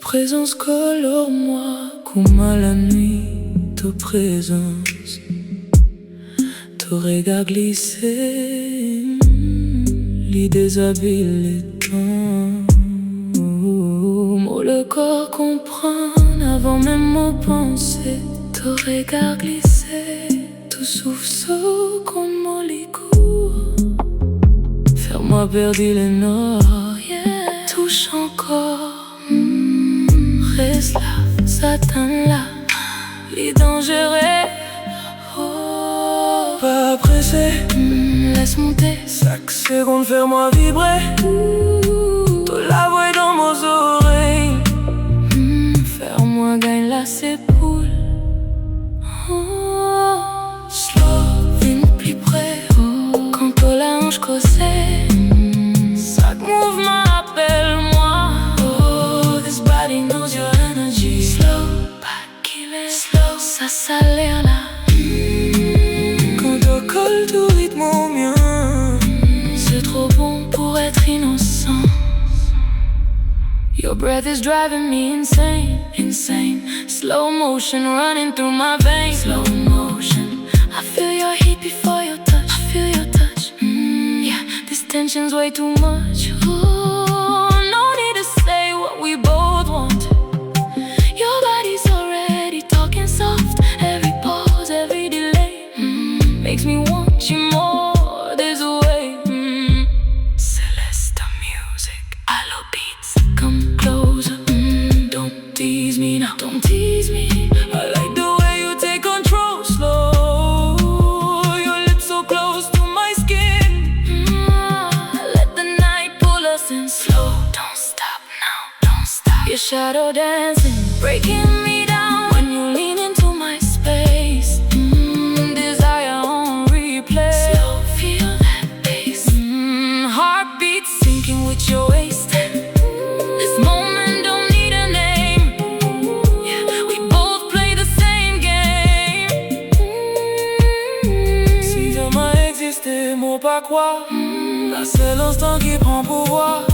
présence colore-moi comme à la nuit, ta présence, ton regard glissé, lit déshabilitant. Moi le corps comprend avant même mon pensée, ton regard glissé, tout souffle saut comme mon lit court. Faire-moi perdre les nord, yeah. Touche encore. Reste là, Satan là, les dangereux. Oh, pas pressé, laisse monter. Chaque seconde, faire-moi vibrer. Te la voix dans mes oreilles. Faire-moi gagner la sépoule. Oh, slow, viens plus près. Oh, quand on la hanche causée, chaque mouvement appelle-moi. Body knows your energy. Slow, pas qu'il est slow, ça l'air là. Quand on colle tout rythme au mien, c'est trop bon pour être innocent. Your breath is driving me insane, insane. Slow motion running through my veins. Slow motion, I feel your heat before your touch. I feel your touch, yeah, this tension's way too much. Ooh, no need to say what we both want. Your body's already talking soft. Every pause, every delay makes me want you more. There's a way. Celesta music, ALO Beatzz. Come closer, don't tease me now. Don't tease me. I like the way you take control. Slow, your lips so close to my skin. Let the night pull us in slow. Don't stop now, don't stop. Your shadow dancing, breaking me down when you lean into my space. Desire on replay. Slow, feel that bass. Heartbeat sinking with your waist. This moment don't need a name. Yeah, we both play the same game. Si jamais existait, mon pas quoi, là c'est l'instant qui prend pouvoir.